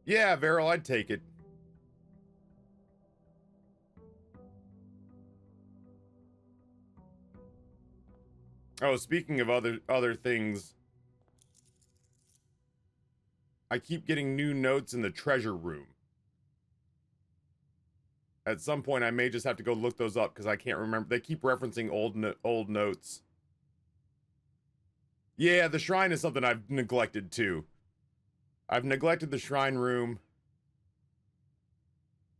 Yeah, Veril, I'd take it. Oh, speaking of other things, I keep getting new notes in the treasure room. At some point, I may just have to go look those up because I can't remember. They keep referencing old notes. Yeah, the shrine is something I've neglected too. I've neglected the shrine room.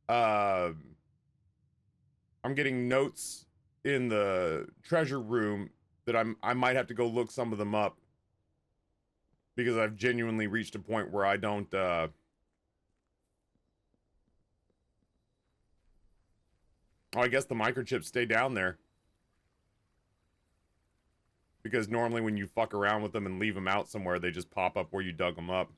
I'm getting notes in the treasure room that I might have to go look some of them up because I've genuinely reached a point where I don't Oh, I guess the microchips stay down there. Because normally when you fuck around with them and leave them out somewhere, they just pop up where you dug them up.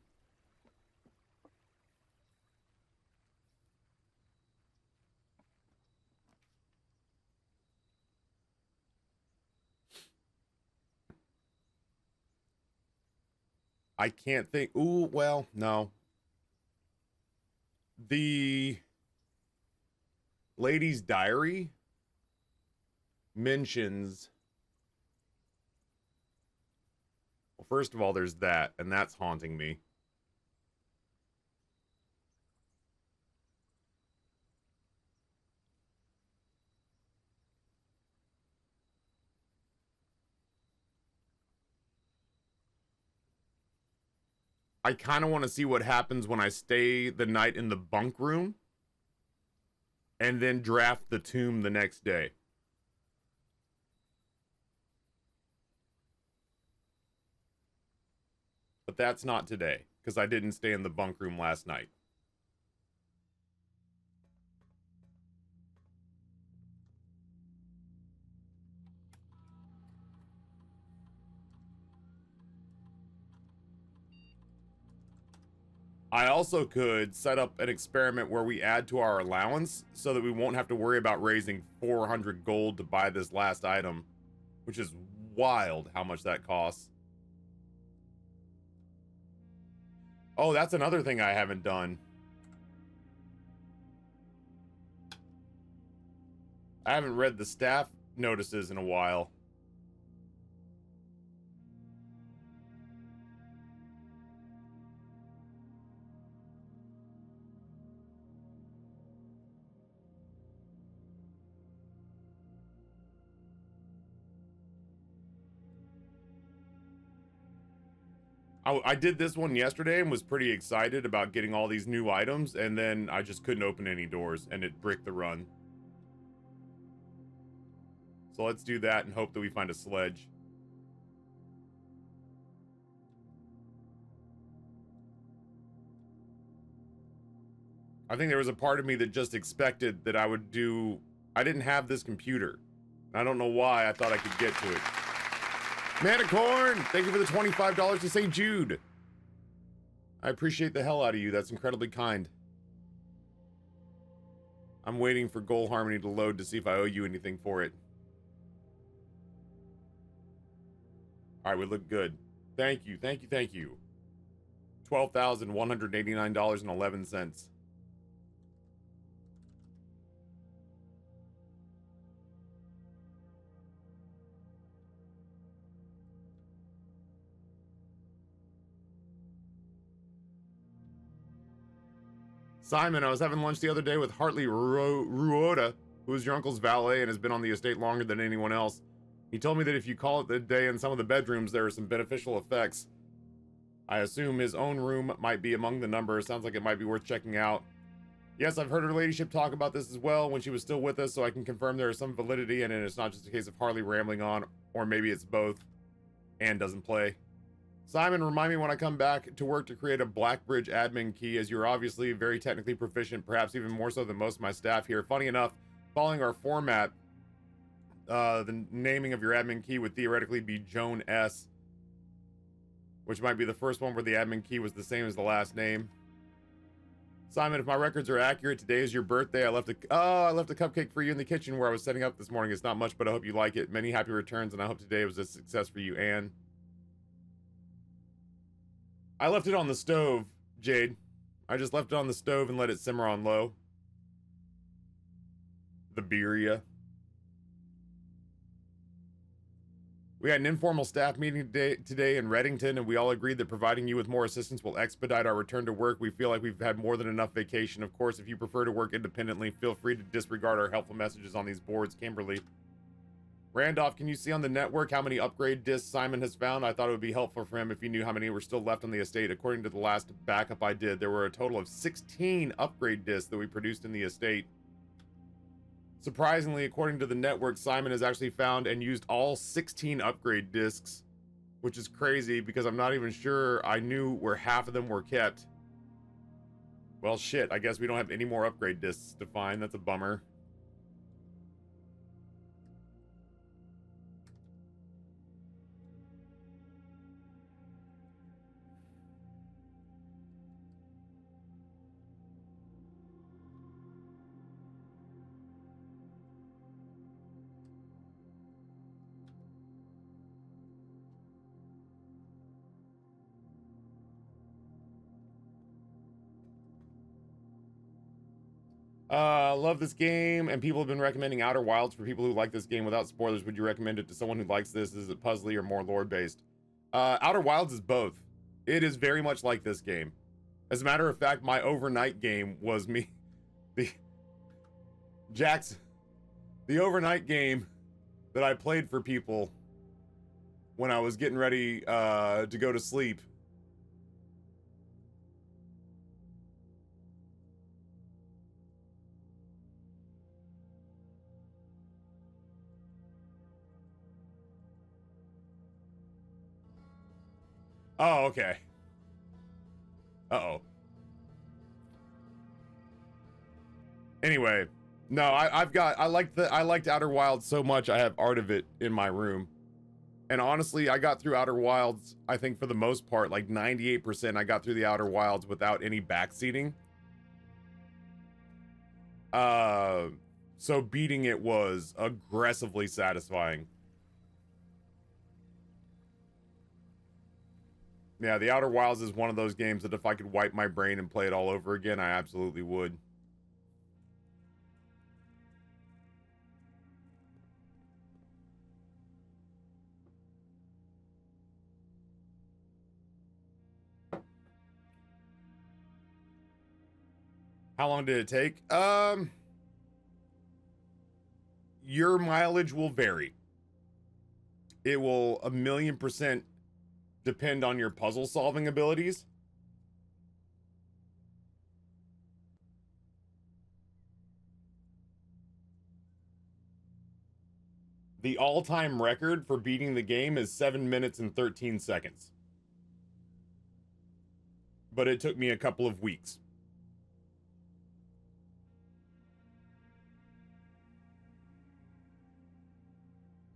I can't think. Ooh, well, no. The lady's diary mentions. Well, first of all, there's that, and that's haunting me. I kind of want to see what happens when I stay the night in the bunk room and then draft the tomb the next day. But that's not today, because I didn't stay in the bunk room last night. I also could set up an experiment where we add to our allowance so that we won't have to worry about raising 400 gold to buy this last item, which is wild how much that costs. Oh, that's another thing I haven't done. I haven't read the staff notices in a while. I did this one yesterday and was pretty excited about getting all these new items, and then I just couldn't open any doors, and it bricked the run. So let's do that and hope that we find a sledge. I think there was a part of me that just expected that I would do... I didn't have this computer. I don't know why I thought I could get to it. Manicorn, thank you for the $25 to St. Jude. I appreciate the hell out of you. That's incredibly kind. I'm waiting for Goal Harmony to load to see if I owe you anything for it. Alright, we look good. Thank you, thank you, thank you. $12,189.11. Simon, I was having lunch the other day with Hartley Ruoda, who is your uncle's valet and has been on the estate longer than anyone else. He told me that if you call it the day in some of the bedrooms, there are some beneficial effects. I assume his own room might be among the number. Sounds like it might be worth checking out. Yes, I've heard her ladyship talk about this as well when she was still with us, so I can confirm there is some validity in it. It's not just a case of Harley rambling on, or maybe it's both and doesn't play. Simon, remind me when I come back to work to create a Blackbridge admin key, as you're obviously very technically proficient, perhaps even more so than most of my staff here. Funny enough, following our format, the naming of your admin key would theoretically be Joan S., which might be the first one where the admin key was the same as the last name. Simon, if my records are accurate, today is your birthday. I left a cupcake for you in the kitchen where I was setting up this morning. It's not much, but I hope you like it. Many happy returns, and I hope today was a success for you, Anne. I left it on the stove, Jade. I just left it on the stove and let it simmer on low. The birria. We had an informal staff meeting today in Reddington, and we all agreed that providing you with more assistance will expedite our return to work. We feel like we've had more than enough vacation. Of course, if you prefer to work independently, feel free to disregard our helpful messages on these boards. Kimberly. Randolph, can you see on the network how many upgrade discs Simon has found? I thought it would be helpful for him if he knew how many were still left on the estate. According to the last backup I did, there were a total of 16 upgrade discs that we produced in the estate. Surprisingly, according to the network, Simon has actually found and used all 16 upgrade discs, which is crazy because I'm not even sure I knew where half of them were kept. Well, shit, I guess we don't have any more upgrade discs to find. That's a bummer. Love this game, and people have been recommending Outer Wilds for people who like this game. Without spoilers, would you recommend it to someone who likes this? Is it puzzly or more lore-based? Outer Wilds is both. It is very much like this game. As a matter of fact, my overnight game was the overnight game that I played for people when I was getting ready to go to sleep. Oh, okay. Uh-oh. Anyway, no, I liked Outer Wilds so much I have art of it in my room. And honestly, I got through Outer Wilds, I think for the most part, like 98%, I got through the Outer Wilds without any backseating. So beating it was aggressively satisfying. Yeah, the Outer Wilds is one of those games that if I could wipe my brain and play it all over again, I absolutely would. How long did it take? Your mileage will vary. It will 1,000,000% depend on your puzzle solving abilities. The all-time record for beating the game is 7 minutes and 13 seconds. But it took me a couple of weeks.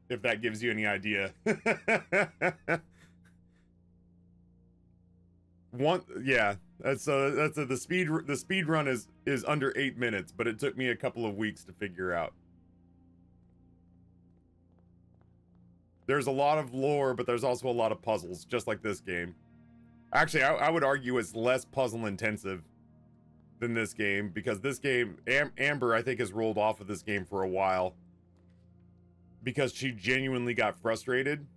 If that gives you any idea. The speed run is under 8 minutes, but it took me a couple of weeks to figure out. There's a lot of lore, but there's also a lot of puzzles, just like this game. Actually, I would argue it's less puzzle intensive than this game, because this game, Amber, I think, has rolled off of this game for a while because she genuinely got frustrated.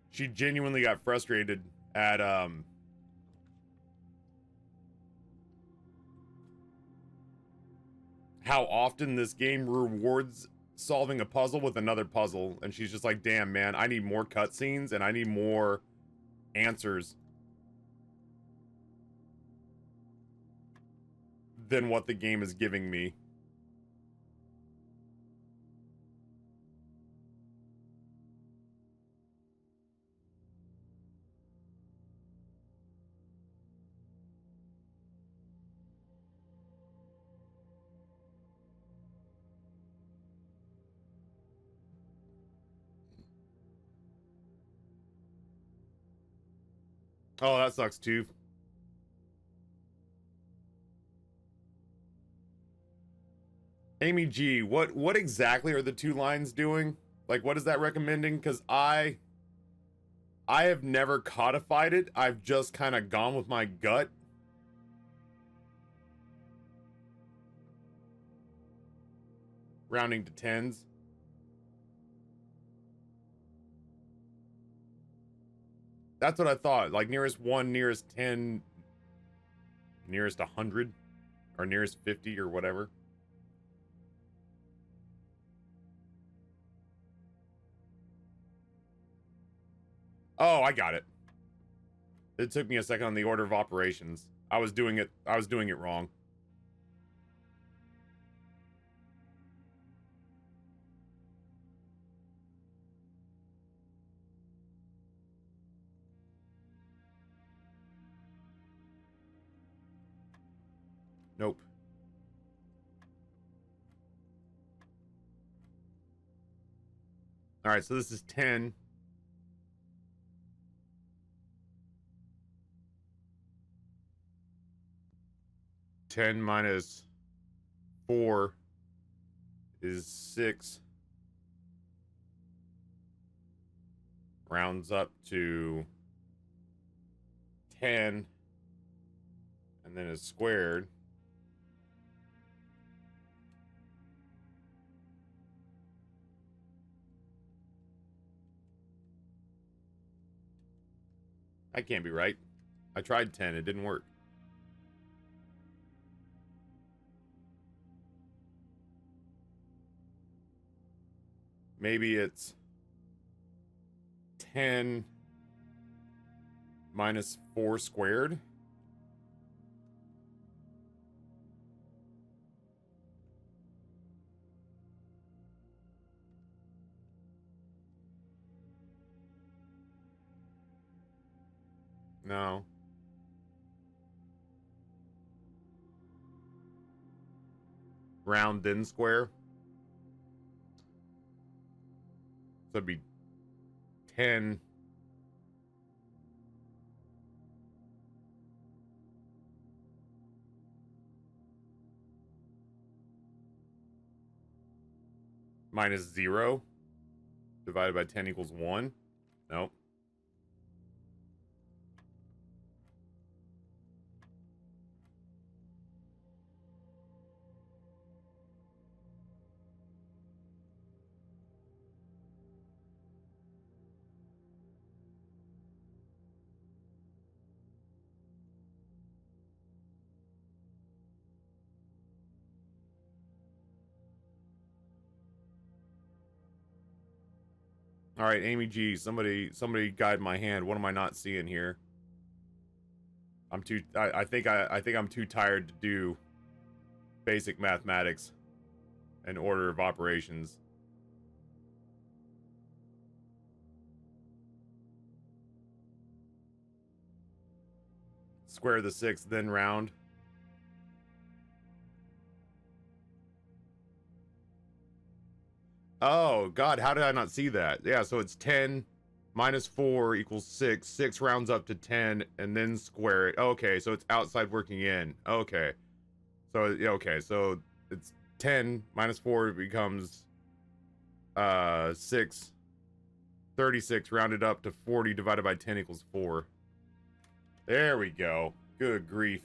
She genuinely got frustrated at how often this game rewards solving a puzzle with another puzzle, and she's just like, damn, man, I need more cutscenes and I need more answers than what the game is giving me. Oh, that sucks too. Amy G, what exactly are the two lines doing? Like, what is that recommending? Because I I have never codified it. I've just kind of gone with my gut. Rounding to tens. That's what I thought. Like nearest 1, nearest 10, nearest 100, or nearest 50 or whatever. Oh, I got it. It took me a second on the order of operations. I was doing it wrong. Nope. All right, so this is 10. Ten minus 4 is 6. Rounds up to 10. And then is squared. That can't be right. I tried 10. It didn't work. Maybe it's 10 minus 4 squared. No. Round then square. So it'd be 10 minus 0 divided by 10 equals 1. Nope. All right, Amy G, somebody guide my hand. What am I not seeing here? I think I'm too tired to do basic mathematics and order of operations. Square the 6, then round. Oh, God, how did I not see that? Yeah, so it's 10 minus 4 equals 6. 6 rounds up to 10, and then square it. Okay, so it's outside working in. Okay. So, yeah, okay, so it's 10 minus 4 becomes 6. 36 rounded up to 40 divided by 10 equals 4. There we go. Good grief.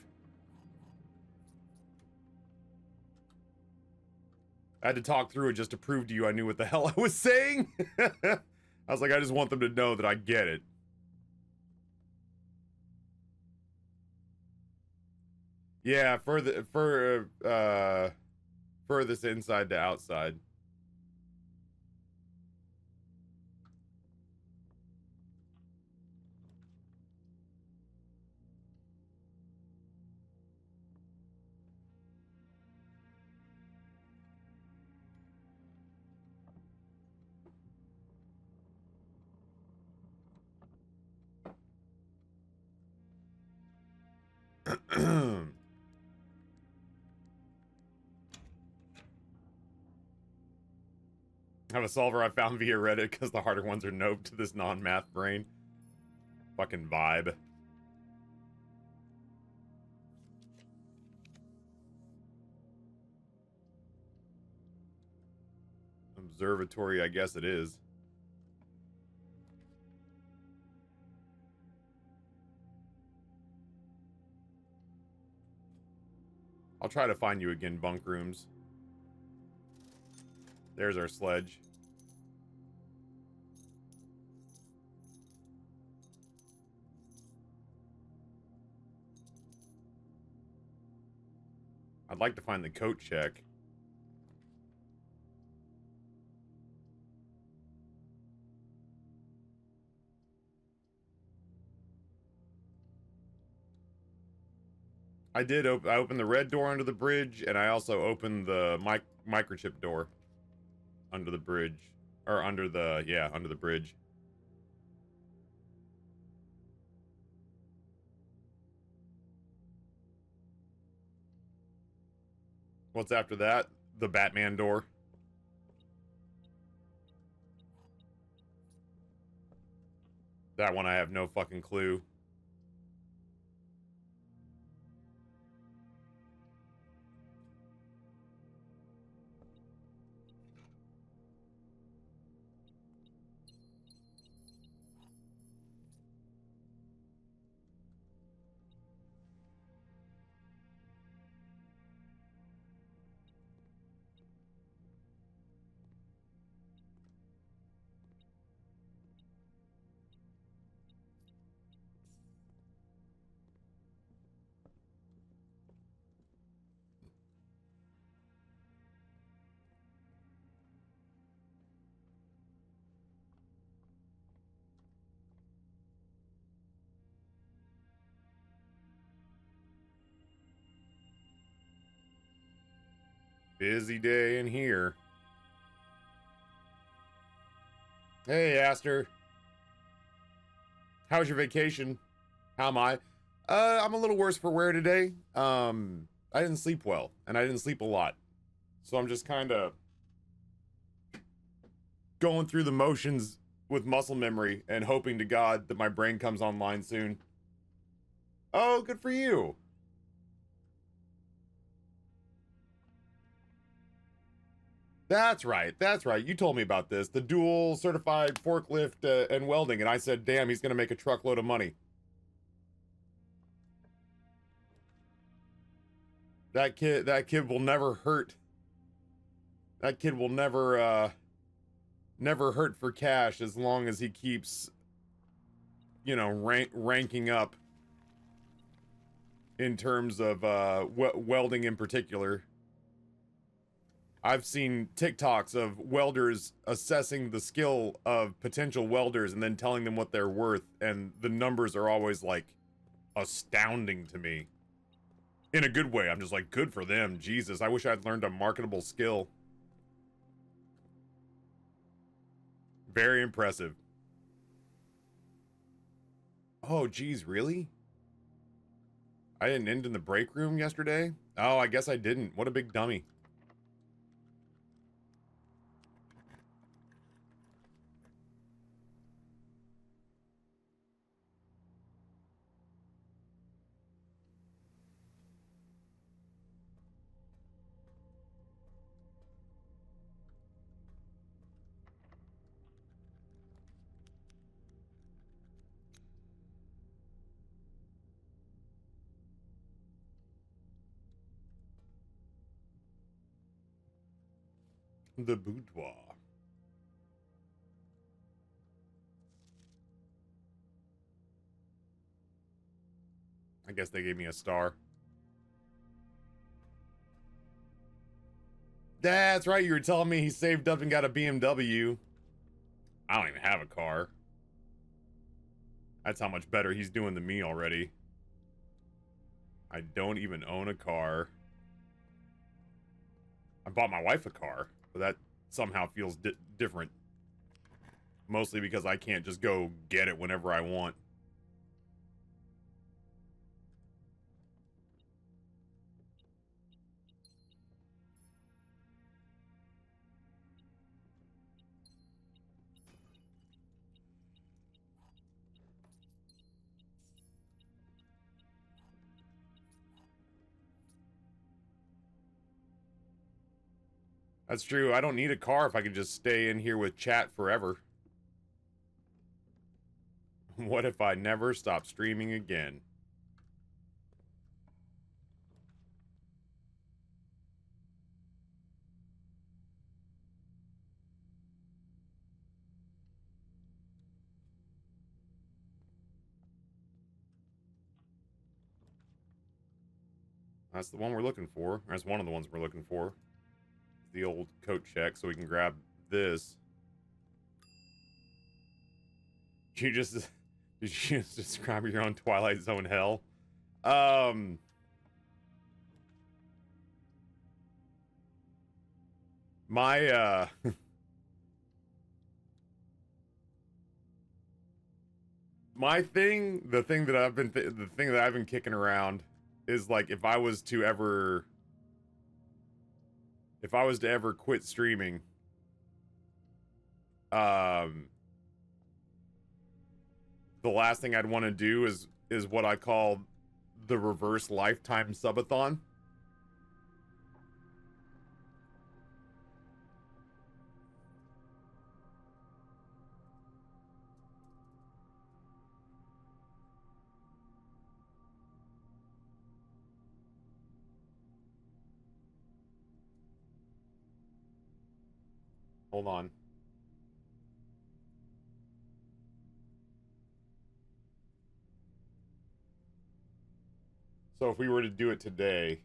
I had to talk through it just to prove to you I knew what the hell I was saying. I was like, I just want them to know that I get it. Yeah, furthest inside to outside. Have a solver I found via Reddit because the harder ones are nope to this non-math brain. Fucking vibe. Observatory, I guess it is. I'll try to find you again, bunk rooms. There's our sledge. I'd like to find the coat check. I opened the red door under the bridge, and I also opened the microchip door under the bridge. Or under the bridge. What's after that? The Batman door. That one I have no fucking clue. Busy day in here. Hey, Aster. How was your vacation? How am I? I'm a little worse for wear today. I didn't sleep well, and I didn't sleep a lot. So I'm just kind of going through the motions with muscle memory and hoping to God that my brain comes online soon. Oh, good for you. That's right. That's right. You told me about this. The dual certified forklift and welding, and I said, damn, he's going to make a truckload of money. That kid will never hurt. That kid will never hurt for cash as long as he keeps, you know, ranking up in terms of welding in particular. I've seen TikToks of welders assessing the skill of potential welders and then telling them what they're worth, and the numbers are always like astounding to me. In a good way. I'm just like, good for them. Jesus, I wish I'd learned a marketable skill. Very impressive. Oh, geez, really? I didn't end in the break room yesterday? Oh, I guess I didn't. What a big dummy. The boudoir. I guess they gave me a star. That's right, you were telling me he saved up and got a BMW. I don't even have a car. That's how much better he's doing than me already. I don't even own a car. I bought my wife a car, but that somehow feels different. Mostly because I can't just go get it whenever I want. That's true. I don't need a car if I can just stay in here with chat forever. What if I never stop streaming again? That's the one we're looking for. That's one of the ones we're looking for. The old coat check, so we can grab this. Did you just describe your own Twilight Zone hell? My my thing, the thing that I've been kicking around is like if I was to ever quit streaming, the last thing I'd want to do is what I call the reverse lifetime subathon. Hold on. So if we were to do it today,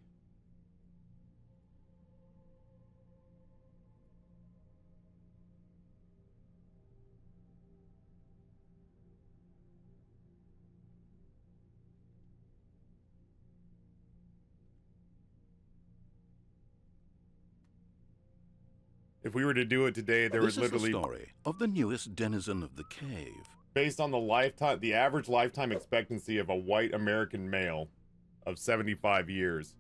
there would literally... This is the story of the newest denizen of the cave. Based on the average lifetime expectancy of a white American male of 75 years,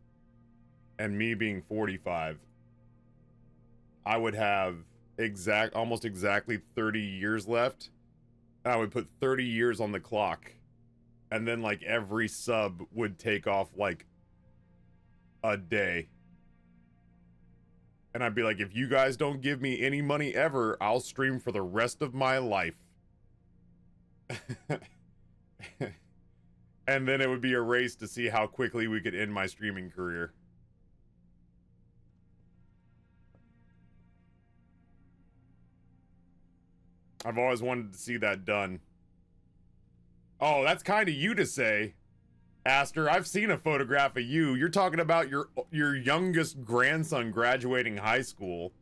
and me being 45, I would have almost exactly 30 years left. I would put 30 years on the clock, and then like every sub would take off like a day. And I'd be like, if you guys don't give me any money ever, I'll stream for the rest of my life. And then it would be a race to see how quickly we could end my streaming career. I've always wanted to see that done. Oh, that's kind of you to say, Aster. I've seen a photograph of you. You're talking about your youngest grandson graduating high school.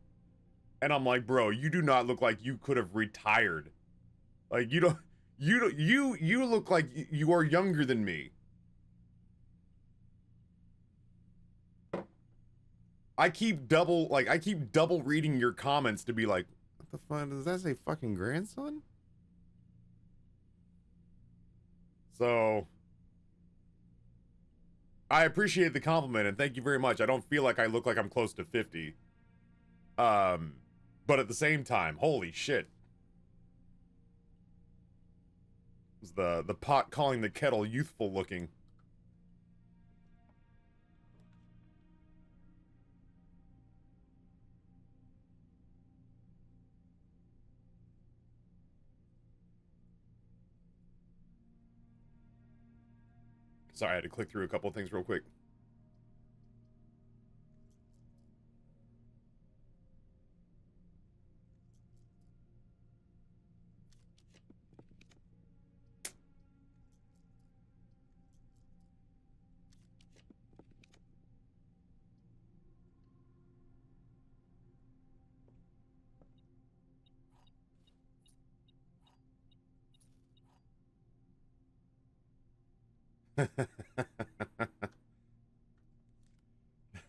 And I'm like, bro, you do not look like you could have retired. Like, you look like you are younger than me. I keep double reading your comments to be like, what the fuck, does that say fucking grandson? So, I appreciate the compliment and thank you very much. I don't feel like I look like I'm close to 50. But at the same time, holy shit. It was the pot calling the kettle youthful looking. Sorry, I had to click through a couple of things real quick.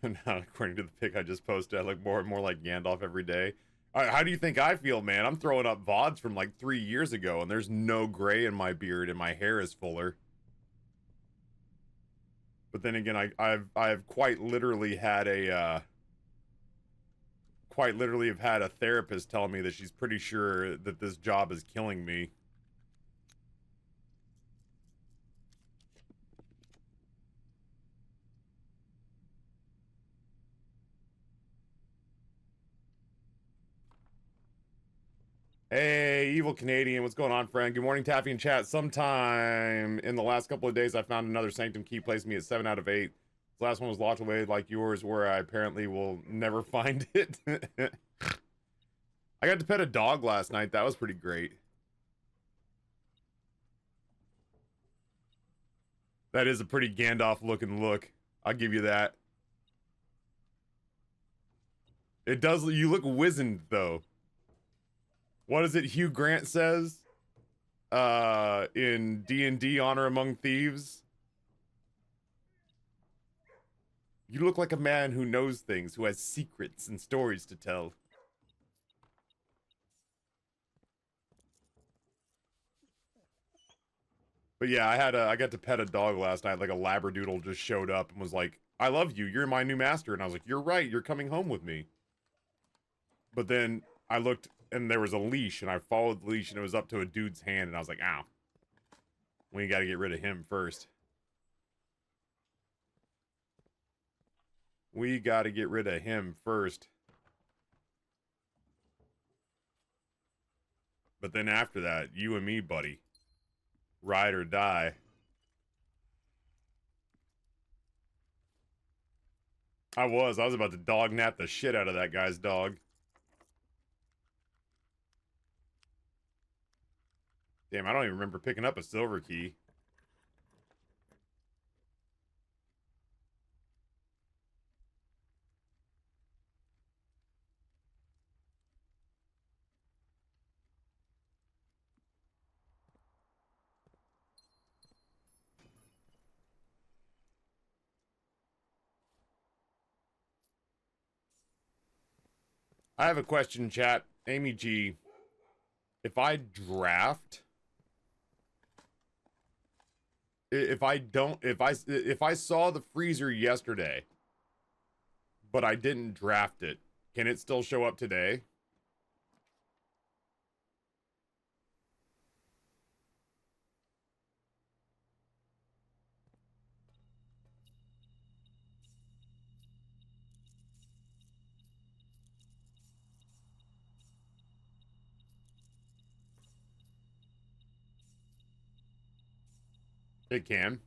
Now, according to the pic I just posted, I look more and more like Gandalf every day. How do you think I feel, man? I'm throwing up VODs from like 3 years ago, and there's no gray in my beard, and my hair is fuller. But then again, I've quite literally had a therapist tell me that she's pretty sure that this job is killing me. Hey, evil Canadian, what's going on, friend? Good morning, Taffy and chat. Sometime in the last couple of days, I found another Sanctum key, placing me at 7 out of 8. This last one was locked away like yours, where I apparently will never find it. I got to pet a dog last night. That was pretty great. That is a pretty Gandalf-looking look. I'll give you that. It does. You look wizened though. What is it Hugh Grant says? In D&D Honor Among Thieves? You look like a man who knows things, who has secrets and stories to tell. But yeah, I got to pet a dog last night. Like a Labradoodle just showed up and was like, "I love you. You're my new master." And I was like, "You're right. You're coming home with me." But then I looked and there was a leash, and I followed the leash, and it was up to a dude's hand, and I was like, "Ow, we got to get rid of him first. We got to get rid of him first." But then after that, you and me, buddy. Ride or die. I was about to dog nap the shit out of that guy's dog. Damn, I don't even remember picking up a silver key. I have a question, chat. Amy G. If I draft, if I saw the freezer yesterday, but I didn't draft it, can it still show up today? It can.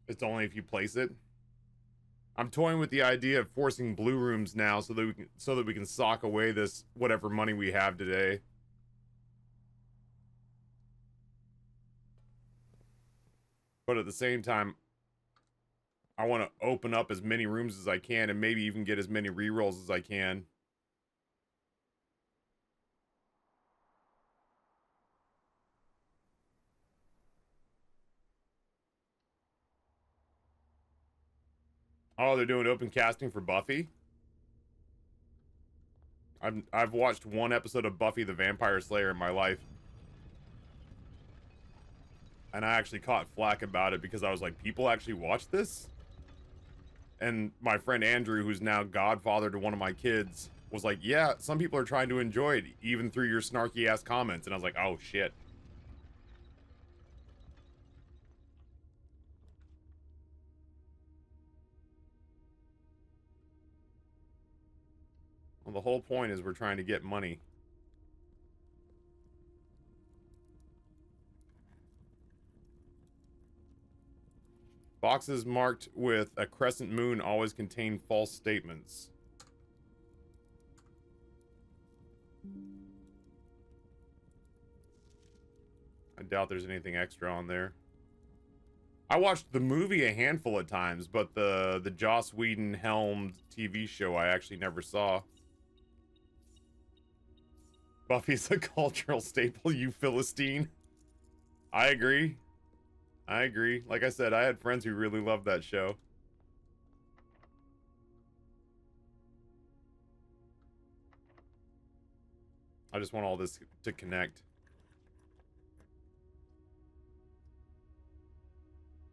It's only if you place it. I'm toying with the idea of forcing blue rooms now so that we can sock away this whatever money we have today. But at the same time, I want to open up as many rooms as I can and maybe even get as many rerolls as I can. Oh, they're doing open casting for Buffy? I've watched one episode of Buffy the Vampire Slayer in my life. And I actually caught flack about it because I was like, people actually watch this? And my friend Andrew, who's now godfather to one of my kids, was like, yeah, some people are trying to enjoy it, even through your snarky ass comments. And I was like, oh shit. Well, the whole point is we're trying to get money. Boxes marked with a crescent moon always contain false statements. I doubt there's anything extra on there. I watched the movie a handful of times, but the Joss Whedon helmed TV show I actually never saw. Buffy's a cultural staple, you Philistine. I agree. I agree. Like I said, I had friends who really loved that show. I just want all this to connect.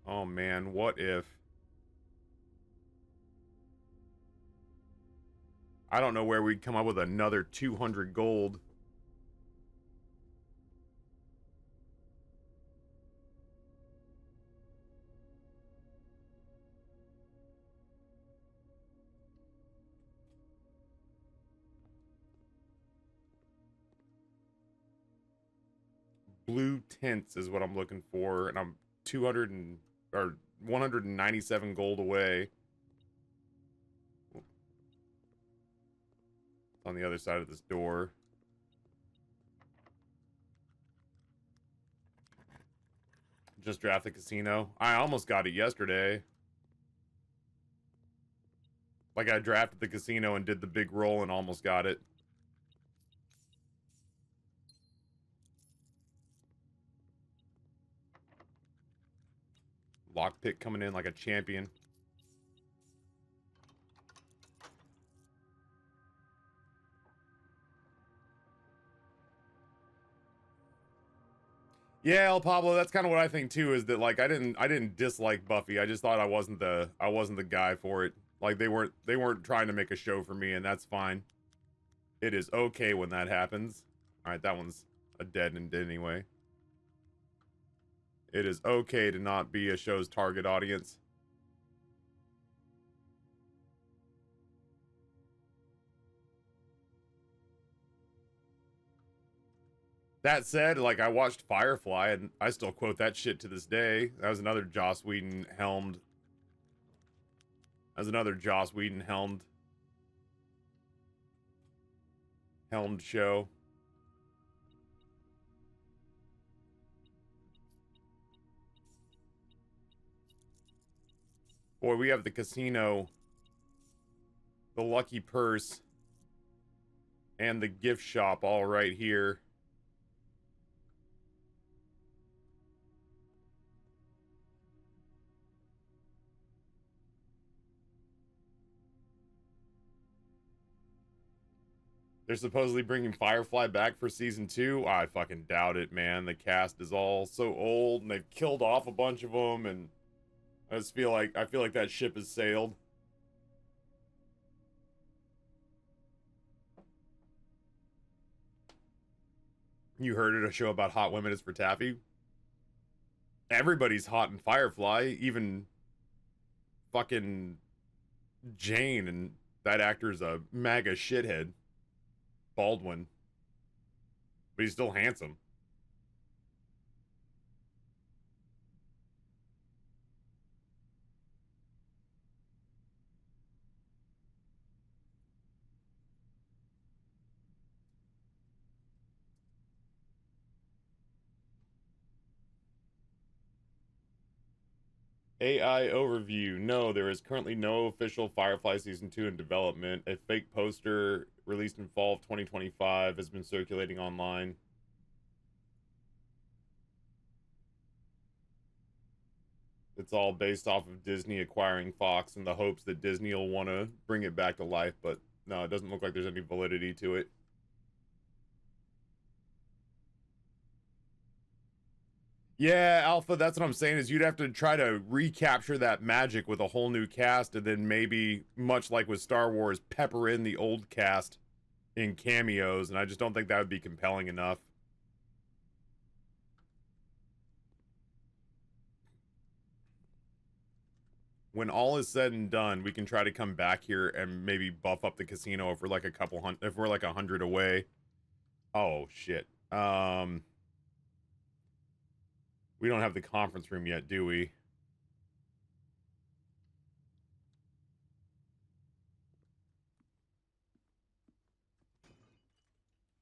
Oh man, what if... I don't know where we'd come up with another 200 gold. Blue tints is what I'm looking for, and I'm 197 gold away. On the other side of this door. Just draft the casino. I almost got it yesterday. Like, I drafted the casino and did the big roll and almost got it. Lockpick coming in like a champion. Yeah, El Pablo, that's kind of what I think too, is that like I didn't dislike Buffy. I just thought I wasn't the guy for it. Like they weren't trying to make a show for me, and that's fine. It is okay when that happens. All right, that one's a dead end anyway. It is okay to not be a show's target audience. That said, like I watched Firefly and I still quote that shit to this day. That was another Joss Whedon helmed. That was another Joss Whedon helmed show. Boy, we have the casino, the lucky purse, and the gift shop all right here. They're supposedly bringing Firefly back for season 2. I fucking doubt it, man. The cast is all so old, and they've killed off a bunch of them, and I feel like that ship has sailed. You heard it, a show about hot women is for Taffy. Everybody's hot in Firefly, even fucking Jane, and that actor's a MAGA shithead. Baldwin. But he's still handsome. AI overview. No, there is currently no official Firefly Season 2 in development. A fake poster released in fall of 2025 has been circulating online. It's all based off of Disney acquiring Fox in the hopes that Disney will want to bring it back to life, but no, it doesn't look like there's any validity to it. Yeah, Alpha, that's what I'm saying, is you'd have to try to recapture that magic with a whole new cast, and then maybe, much like with Star Wars, pepper in the old cast in cameos, and I just don't think that would be compelling enough. When all is said and done, we can try to come back here and maybe buff up the casino if we're like if we're like 100 away. Oh shit. We don't have the conference room yet, do we?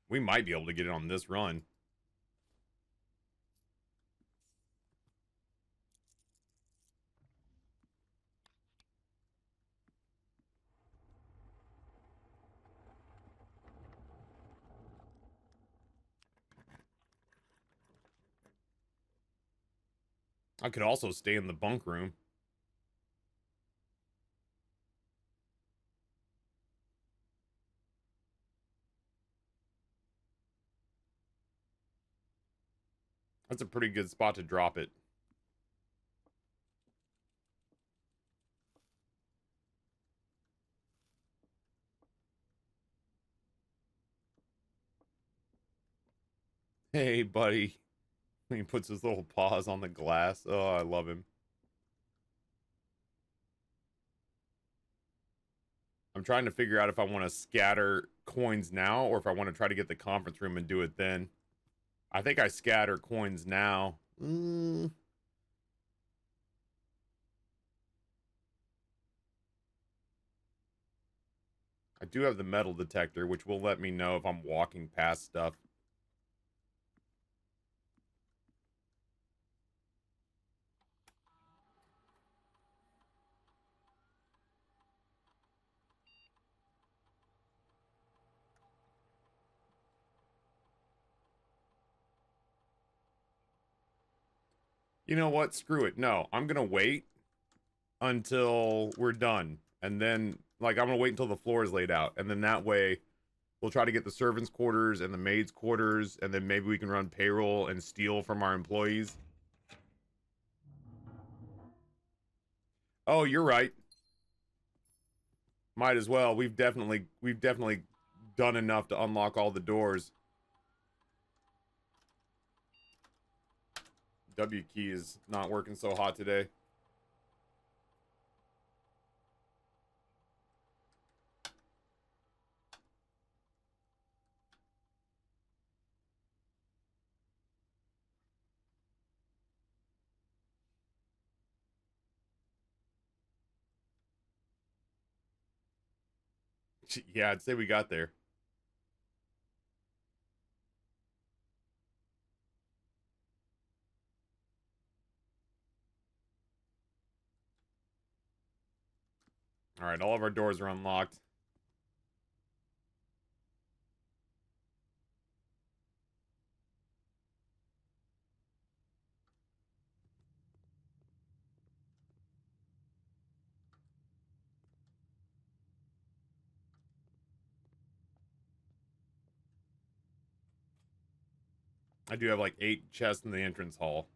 We might be able to get it on this run. I could also stay in the bunk room. That's a pretty good spot to drop it. Hey, buddy. He puts his little paws on the glass. Oh, I love him. I'm trying to figure out if I want to scatter coins now or if I want to try to get the conference room and do it then. I think I scatter coins now. I do have the metal detector, which will let me know if I'm walking past stuff. You know what? Screw it. No, I'm gonna wait until we're done. And then, like, I'm gonna wait until the floor is laid out. And then that way, we'll try to get the servants' quarters and the maids' quarters. And then maybe we can run payroll and steal from our employees. Oh, you're right. Might as well. We've definitely done enough to unlock all the doors. W key is not working so hot today. Yeah, I'd say we got there. All right, all of our doors are unlocked. I do have like 8 chests in the entrance hall.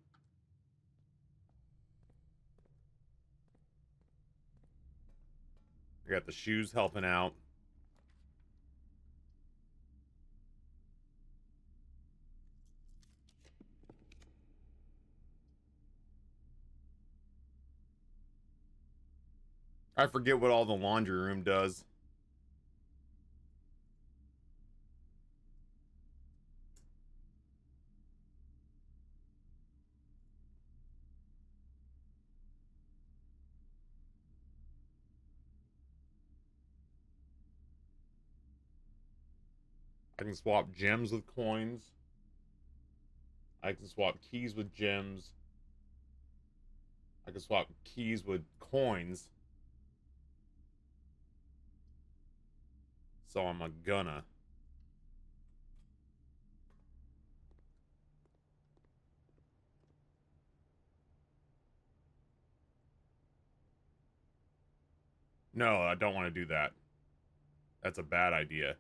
I got the shoes helping out. I forget what all the laundry room does. I can swap gems with coins. I can swap keys with gems. I can swap keys with coins. So I'm gonna. No, I don't want to do that. That's a bad idea.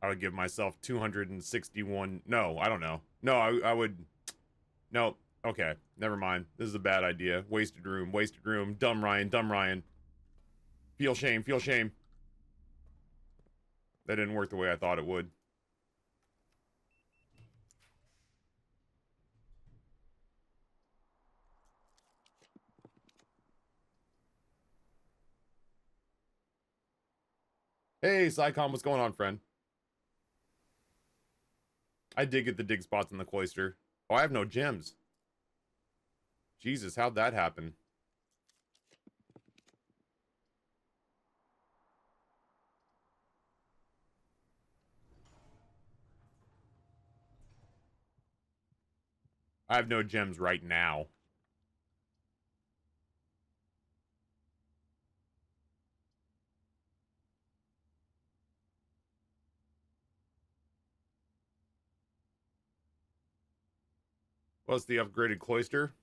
I would give myself 261. No, I don't know. No, I would. No, okay. Never mind. This is a bad idea. Wasted room, wasted room. Dumb Ryan, dumb Ryan. Feel shame, feel shame. That didn't work the way I thought it would. Hey, Psycom, what's going on, friend? I did get the dig spots in the cloister. Oh, I have no gems. Jesus, how'd that happen? I have no gems right now. What's the upgraded cloister?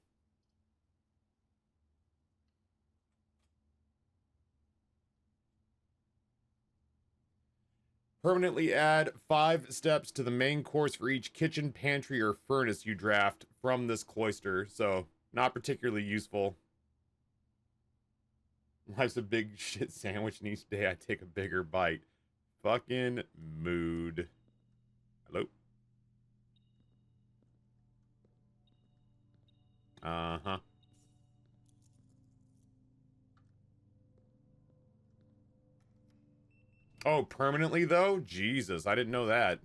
Permanently add 5 steps to the main course for each kitchen, pantry, or furnace you draft from this cloister. So, not particularly useful. Life's a big shit sandwich, and each day I take a bigger bite. Fucking mood. Hello? Uh-huh. Oh, permanently, though? Jesus, I didn't know that.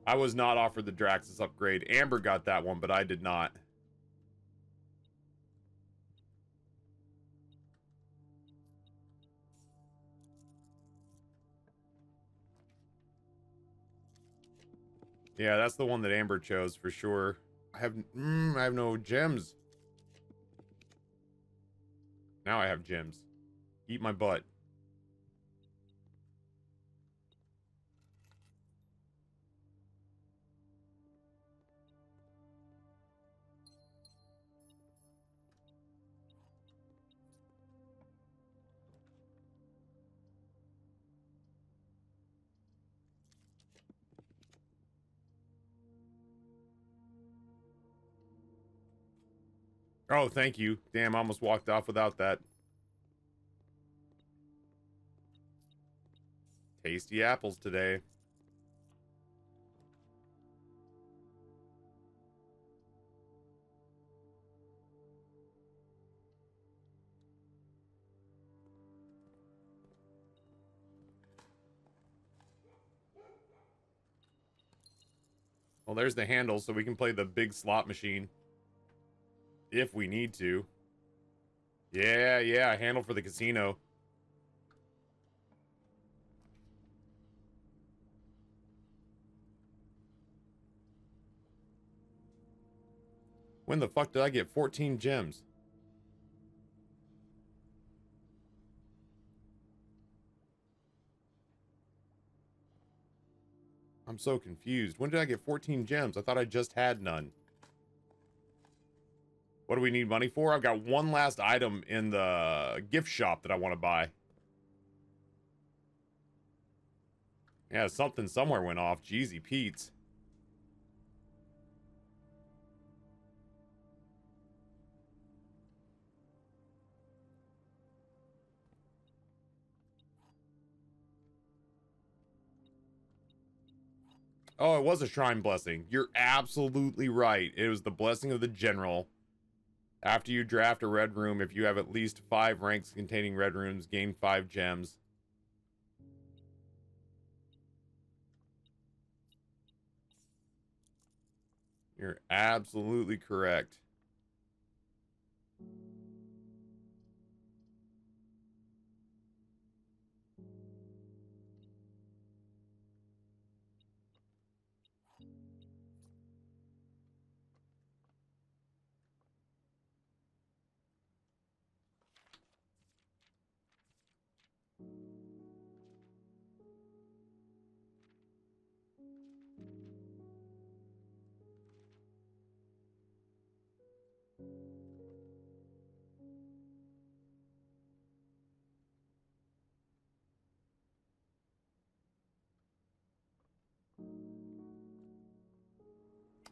I was not offered the Draxus upgrade. Amber got that one, but I did not. Yeah, that's the one that Amber chose for sure. I have no gems. Now I have gems. Eat my butt. Oh, thank you. Damn, I almost walked off without that. Tasty apples today. Well, there's the handle, so we can play the big slot machine. If we need to. Yeah, yeah, handle for the casino. When the fuck did I get 14 gems? I'm so confused. When did I get 14 gems? I thought I just had none. What do we need money for? I've got one last item in the gift shop that I want to buy. Yeah, something somewhere went off. Jeezy Pete's. Oh, it was a shrine blessing. You're absolutely right. It was the blessing of the general. After you draft a red room, if you have at least 5 ranks containing red rooms, gain 5 gems. You're absolutely correct.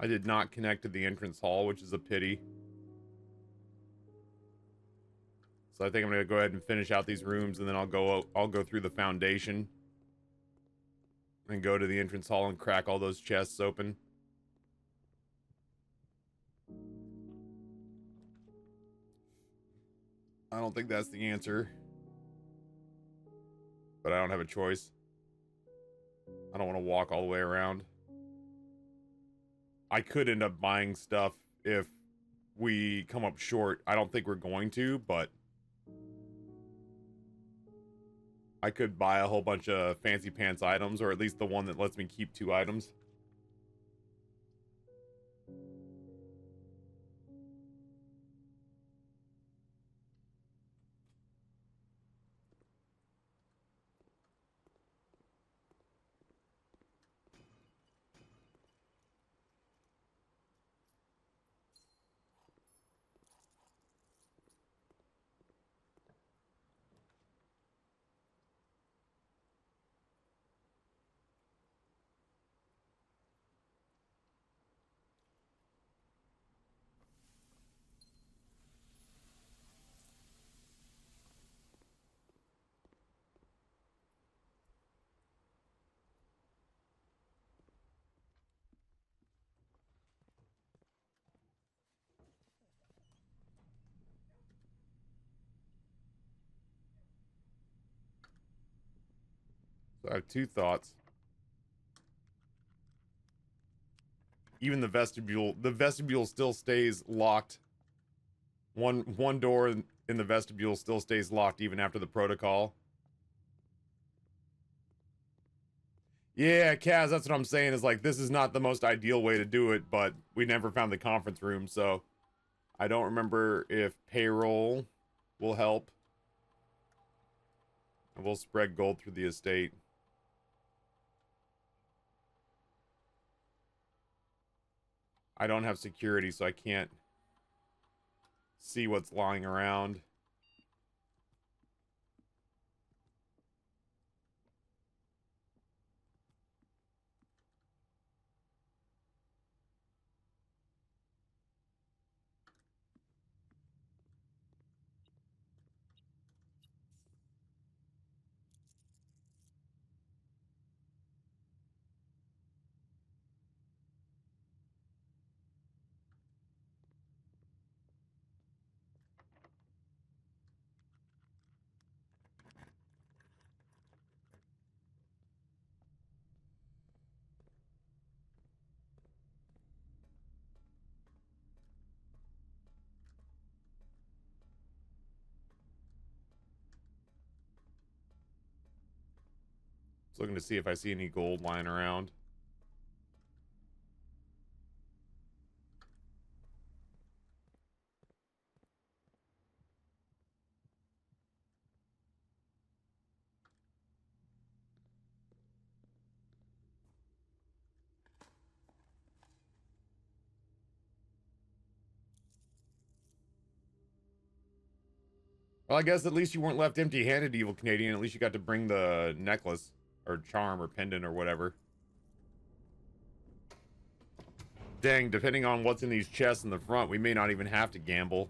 I did not connect to the entrance hall, which is a pity. So I think I'm gonna go ahead and finish out these rooms, and then I'll go through the foundation and go to the entrance hall and crack all those chests open. I don't think that's the answer, but I don't have a choice. I don't want to walk all the way around. I could end up buying stuff if we come up short. I don't think we're going to, but I could buy a whole bunch of fancy pants items, or at least the one that lets me keep 2 items. So I have 2 thoughts. Even the vestibule still stays locked. One door in the vestibule still stays locked even after the protocol. Yeah, Kaz, that's what I'm saying, is like, this is not the most ideal way to do it, but we never found the conference room, so I don't remember if payroll will help. And we'll spread gold through the estate. I don't have security, so I can't see what's lying around. looking to see if I see any gold lying around. Well, I guess at least you weren't left empty-handed, evil Canadian. At least you got to bring the necklace, or charm, or pendant, or whatever. Dang, depending on what's in these chests in the front, we may not even have to gamble.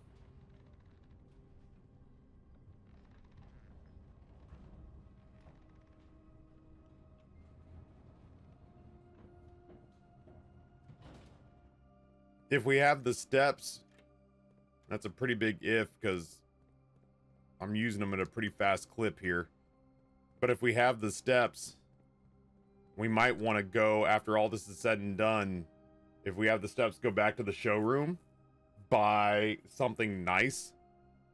If we have the steps, that's a pretty big if, because I'm using them at a pretty fast clip here. But if we have the steps, we might want to go, after all this is said and done, if we have the steps, go back to the showroom, buy something nice,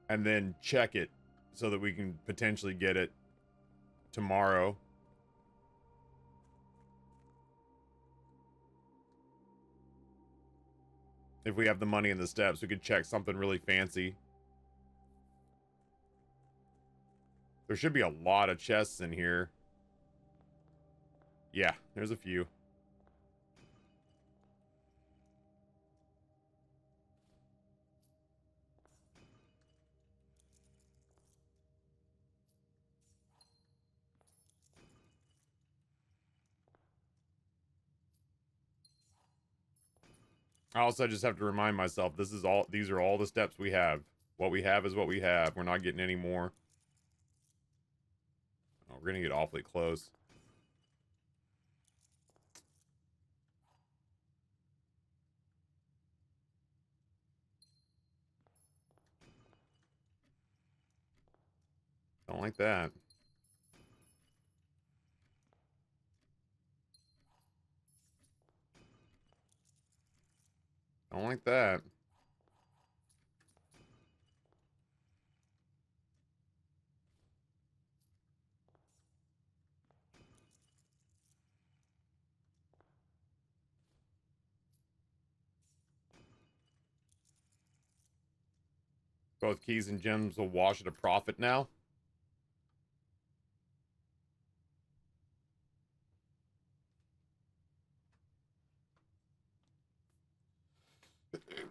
and then check it so that we can potentially get it tomorrow. If we have the money in the steps, we could check something really fancy. There should be a lot of chests in here. Yeah, there's a few. I also just have to remind myself, these are all the steps we have. What we have is what we have. We're not getting any more. Oh, we're gonna get awfully close. Don't like that. Don't like that. Both keys and gems will wash at a profit now.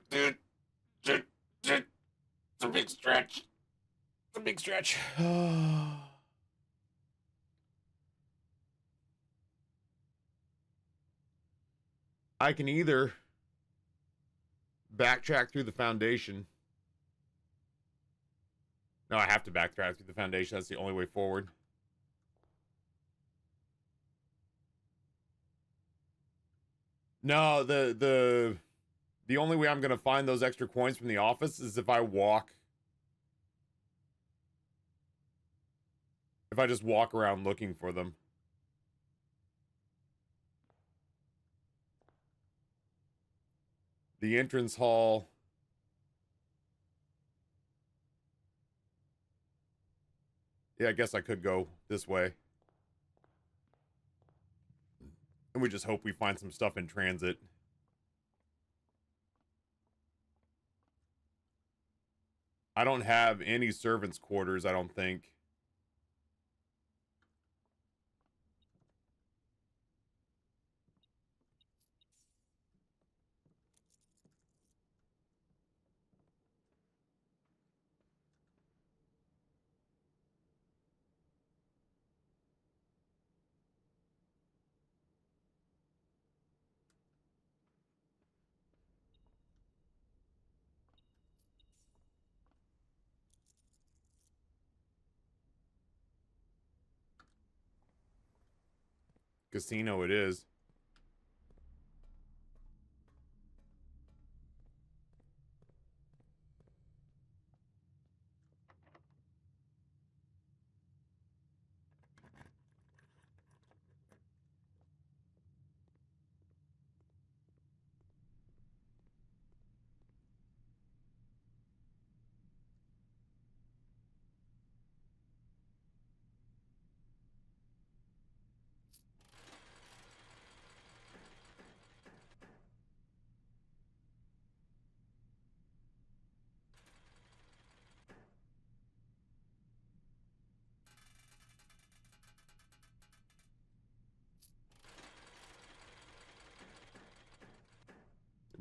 Dude, it's a big stretch. It's a big stretch. I can either backtrack through the foundation. No, I have to backtrack through the foundation. That's the only way forward. No, the only way I'm gonna find those extra coins from the office is if I walk. If I just walk around looking for them. The entrance hall. Yeah, I guess I could go this way. And we just hope we find some stuff in transit. I don't have any servants' quarters, I don't think. Casino it is.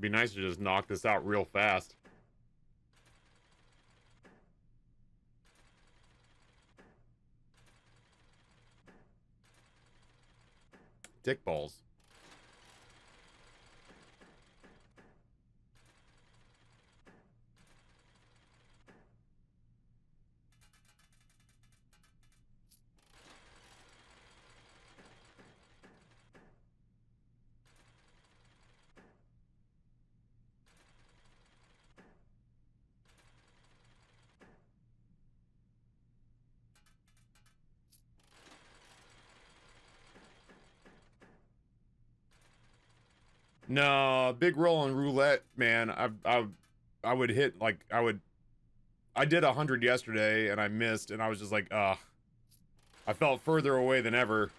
be nice to just knock this out real fast. Dick balls. No, big roll on roulette, man. I would hit like I did 100 yesterday and I missed, and I was just like, ugh. I felt further away than ever.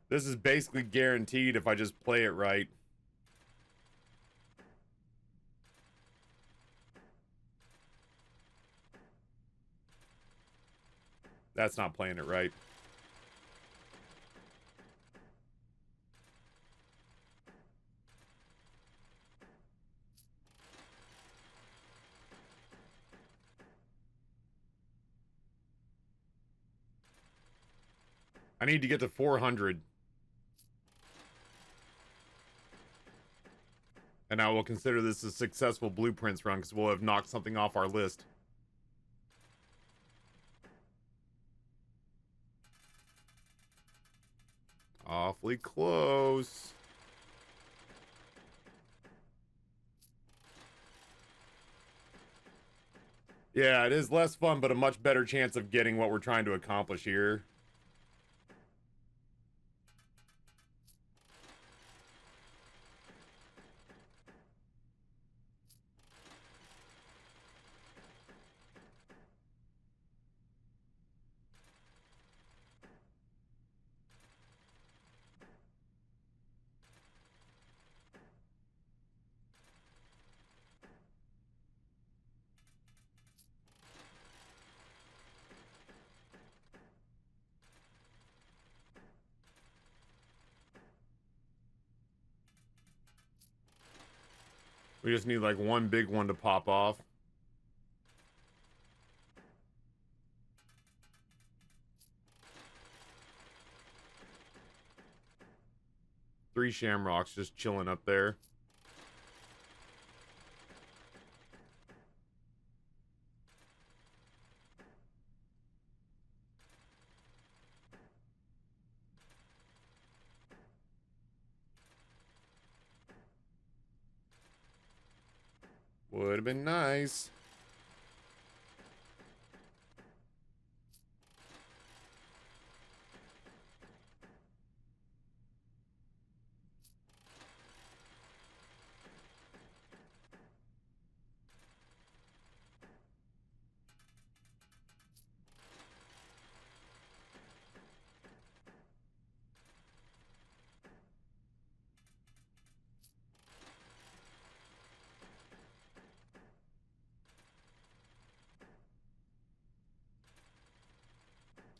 This is basically guaranteed if I just play it right. That's not playing it right. I need to get to 400. And I will consider this a successful blueprints run because we'll have knocked something off our list. Awfully close. Yeah, it is less fun, but a much better chance of getting what we're trying to accomplish here. We just need like one big one to pop off. Three shamrocks just chilling up there. Would have been nice.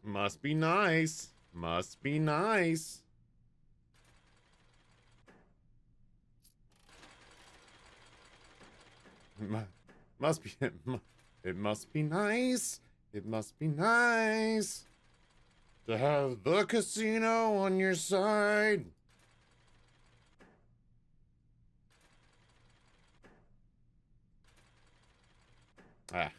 Must be nice. Must be nice. Must be. It must be nice. It must be nice to have the casino on your side. Ah.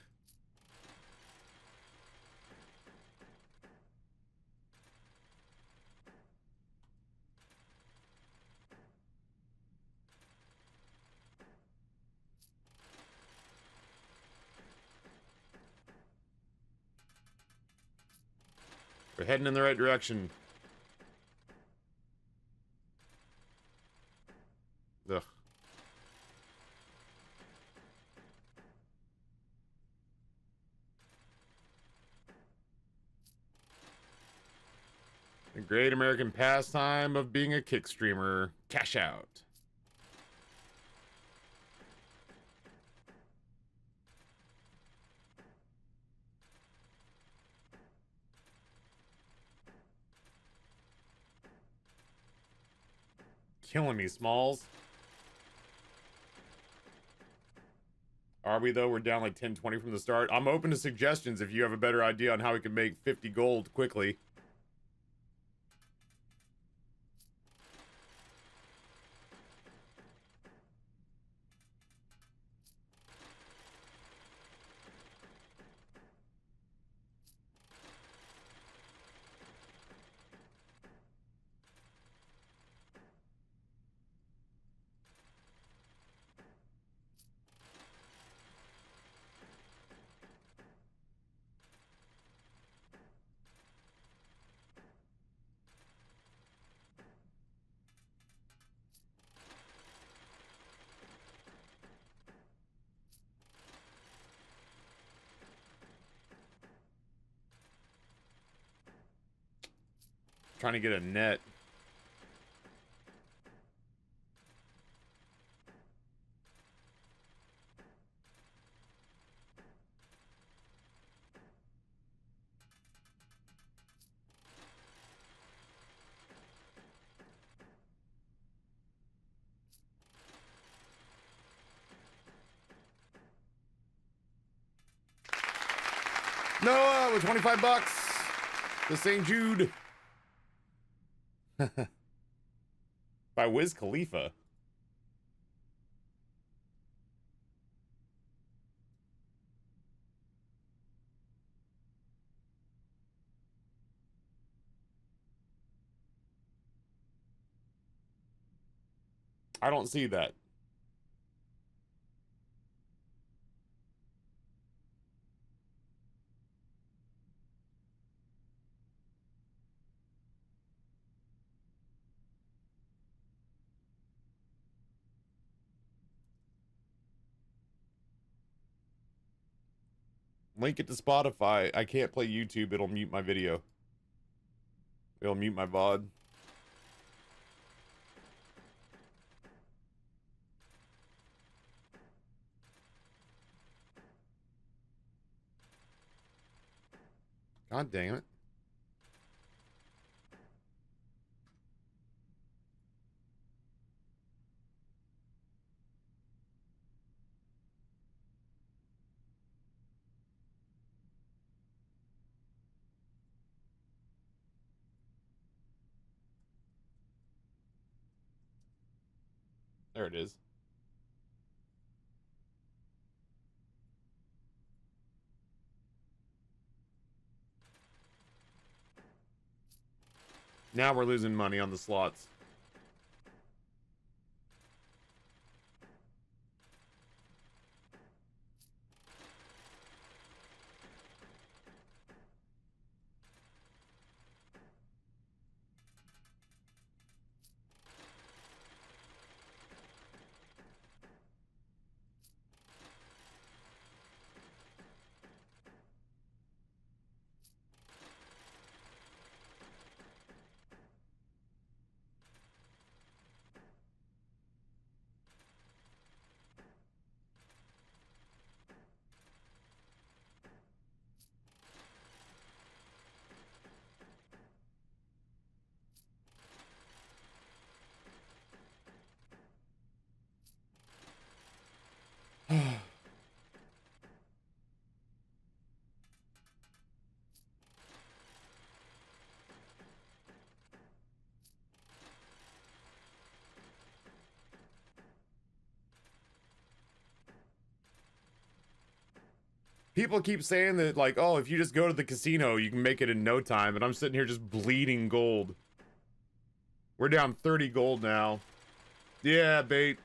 We're heading in the right direction. Ugh. The great American pastime of being a kick streamer. Cash out. Killing me, Smalls. Are we though? We're down like 10-20 from the start. I'm open to suggestions if you have a better idea on how we can make 50 gold quickly. Trying to get a net. Noah with 25 bucks. The St. Jude. By Wiz Khalifa. I don't see that. Link it to Spotify. I can't play YouTube. It'll mute my video. It'll mute my VOD. God damn it. There it is. Now we're losing money on the slots. People keep saying that, like, oh, if you just go to the casino, you can make it in no time. And I'm sitting here just bleeding gold. We're down 30 gold now. Yeah, bait.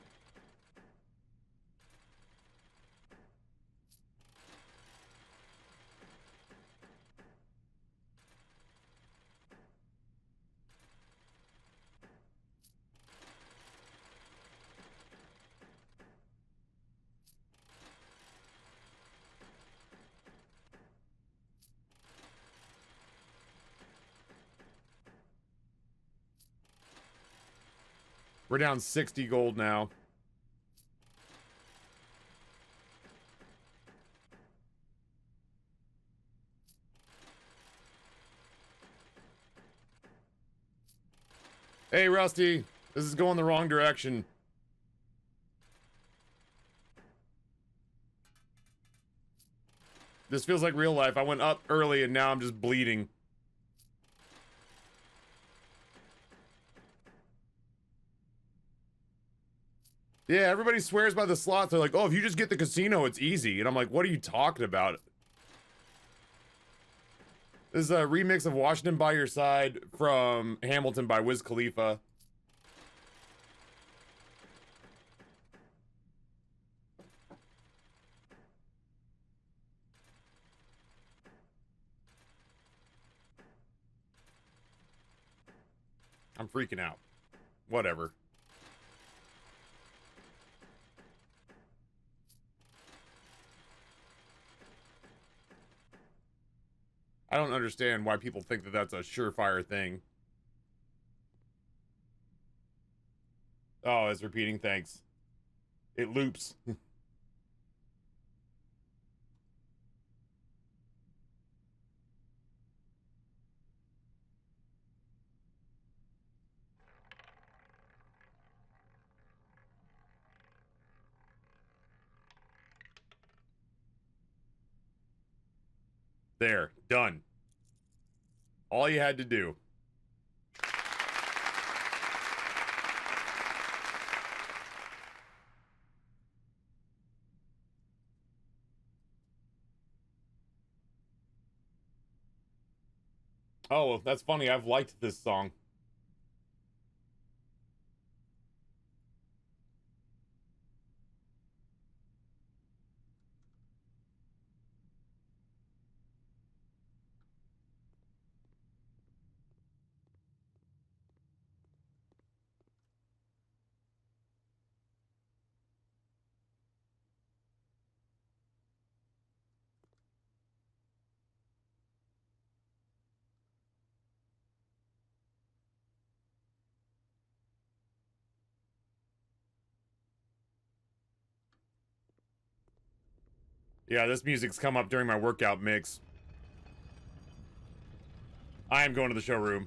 We're down 60 gold now. Hey, Rusty. This is going the wrong direction. This feels like real life. I went up early and now I'm just bleeding. Yeah, everybody swears by the slots. They're like, oh, if you just get the casino, it's easy. And I'm like, what are you talking about? This is a remix of Washington by Your Side from Hamilton by Wiz Khalifa. I'm freaking out. Whatever. I don't understand why people think that that's a surefire thing. Oh, it's repeating, thanks. It loops. There, done. All you had to do. Oh, well, that's funny. I've liked this song. Yeah, this music's come up during my workout mix. I am going to the showroom.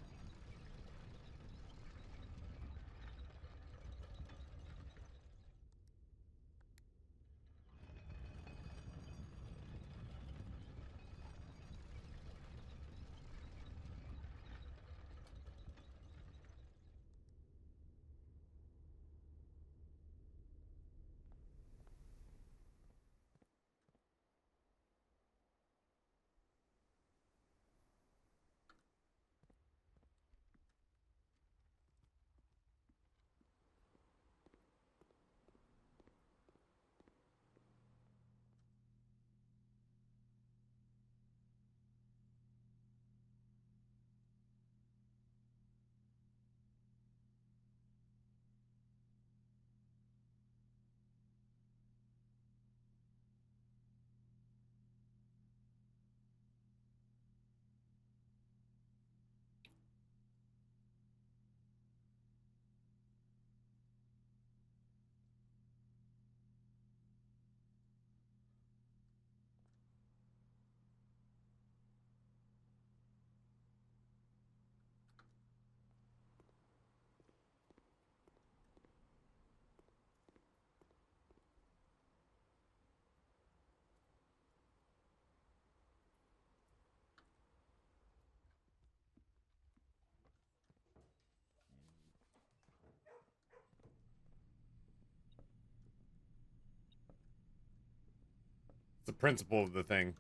It's the principle of the thing.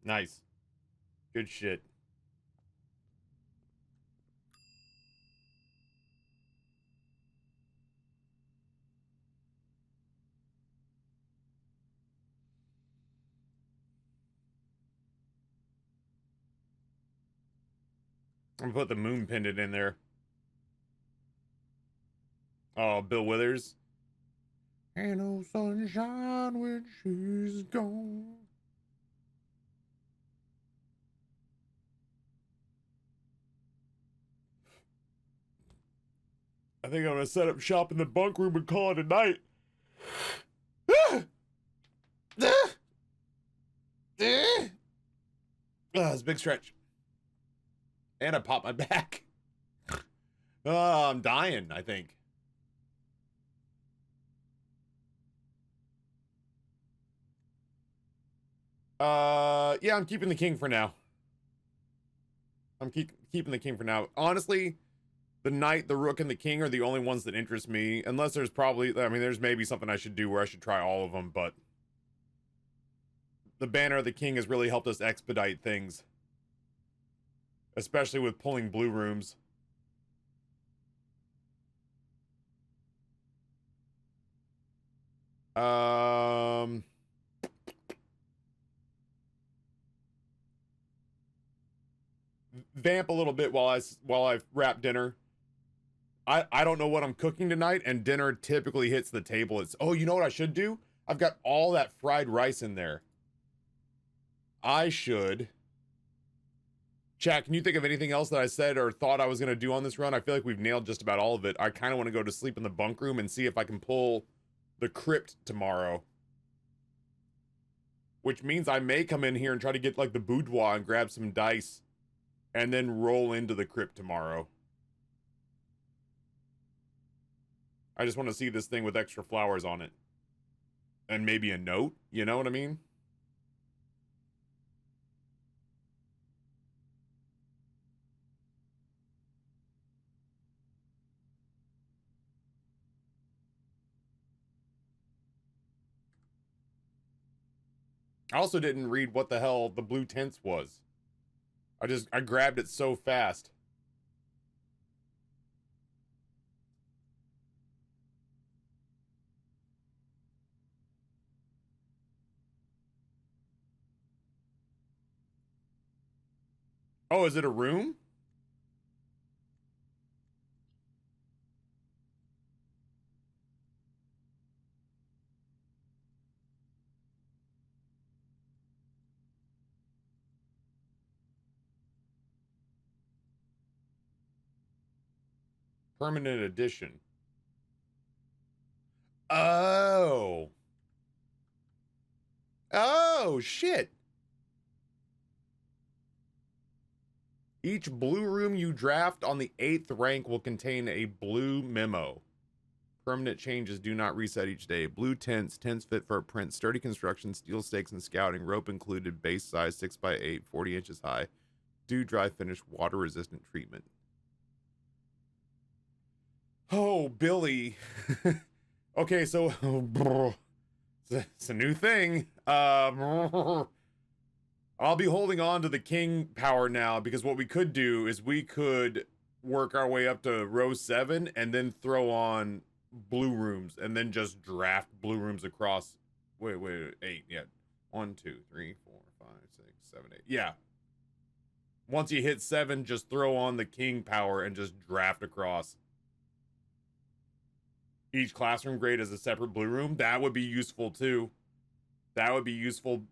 Nice. Good shit. I'm gonna put the moon pendant in there. Oh, Bill Withers. Ain't no sunshine when she's gone. I think I'm gonna set up shop in the bunk room and call it a night. It's a big stretch. And I popped my back. I'm dying, I think. Yeah, I'm keeping the king for now. I'm keeping the king for now. Honestly, the knight, the rook, and the king are the only ones that interest me. Unless there's probably, I mean, there's maybe something I should do where I should try all of them, but the banner of the king has really helped us expedite things. Especially with pulling blue rooms. Vamp a little bit while I wrap dinner. I don't know what I'm cooking tonight, and dinner typically hits the table. It's, oh, you know what I should do? I've got all that fried rice in there. I should. Chat, can you think of anything else that I said or thought I was going to do on this run? I feel like we've nailed just about all of it. I kind of want to go to sleep in the bunk room and see if I can pull the crypt tomorrow. Which means I may come in here and try to get like the boudoir and grab some dice and then roll into the crypt tomorrow. I just want to see this thing with extra flowers on it. And maybe a note, you know what I mean? I also didn't read what the hell the blue tents was. I grabbed it so fast. Oh, is it a room? Permanent edition. Oh. Oh, shit. Each blue room you draft on the 8th rank will contain a blue memo. Permanent changes do not reset each day. Blue tents, tents fit for a print, sturdy construction, steel stakes and scouting, rope included, base size 6x8, 40 inches high, dew dry finish, water resistant treatment. Oh, Billy. Okay, so it's a new thing. I'll be holding on to the king power now because what we could do is we could work our way up to row 7 and then throw on blue rooms and then just draft blue rooms across. Wait, 8. Yeah. 1, 2, 3, 4, 5, 6, 7, 8. Yeah. Once you hit 7, just throw on the king power and just draft across. Each classroom grade is a separate blue room. That would be useful too. That would be useful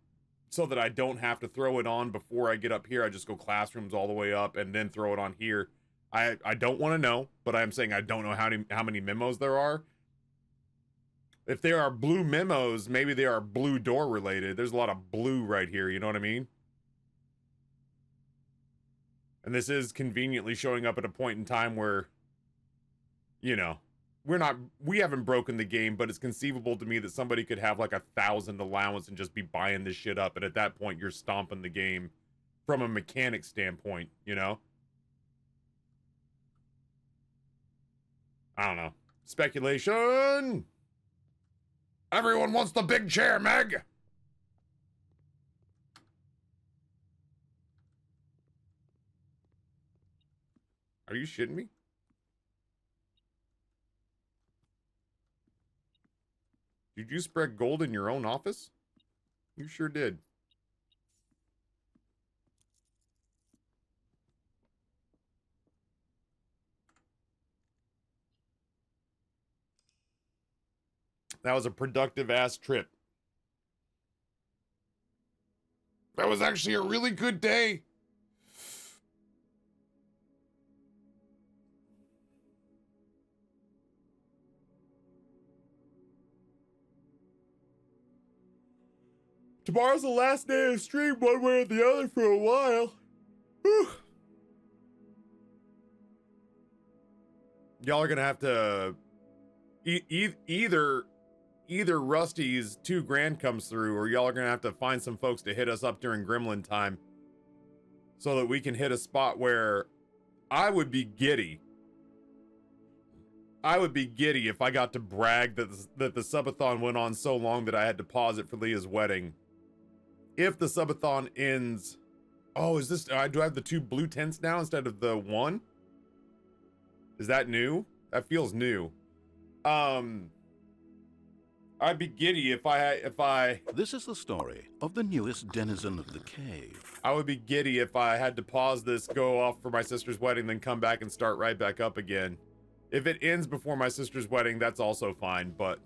so that I don't have to throw it on before I get up here. I just go classrooms all the way up and then throw it on here. I don't want to know, but I'm saying I don't know how many memos there are. If there are blue memos, maybe they are blue door related. There's a lot of blue right here, you know what I mean? And this is conveniently showing up at a point in time where, you know, we haven't broken the game, but it's conceivable to me that somebody could have like 1,000 allowance and just be buying this shit up. And at that point, you're stomping the game from a mechanic standpoint, you know? I don't know. Speculation! Everyone wants the big chair, Meg! Are you shitting me? Did you spread gold in your own office? You sure did. That was a productive ass trip. That was actually a really good day. Tomorrow's the last day of stream one way or the other for a while. Whew. Y'all are gonna have to either Rusty's $2,000 comes through, or y'all are gonna have to find some folks to hit us up during Gremlin time, so that we can hit a spot where I would be giddy. I would be giddy if I got to brag that the subathon went on so long that I had to pause it for Leah's wedding. If the subathon ends, oh, is this? Do I have the 2 blue tents now instead of the 1? Is that new? That feels new. I'd be giddy if I. This is the story of the newest denizen of the cave. I would be giddy if I had to pause this, go off for my sister's wedding, then come back and start right back up again. If it ends before my sister's wedding, that's also fine, but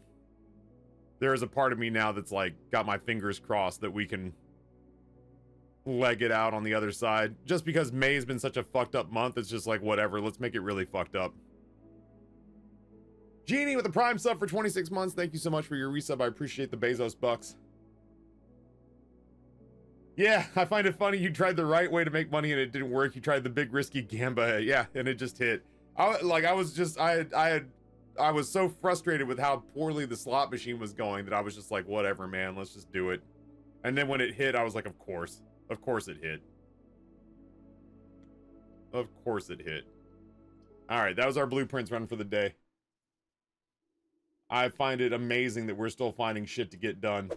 there is a part of me now that's like got my fingers crossed that we can leg it out on the other side. Just because May's been such a fucked up month, it's just like, whatever, let's make it really fucked up. Genie with a Prime sub for 26 months. Thank you so much for your resub. I appreciate the Bezos bucks. Yeah, I find it funny you tried the right way to make money and it didn't work. You tried the big risky gamba, yeah, and it just hit. I was so frustrated with how poorly the slot machine was going that I was just like, whatever, man, let's just do it. And then when it hit, I was like, of course it hit. Of course it hit. All right, that was our blueprints run for the day. I find it amazing that we're still finding shit to get done.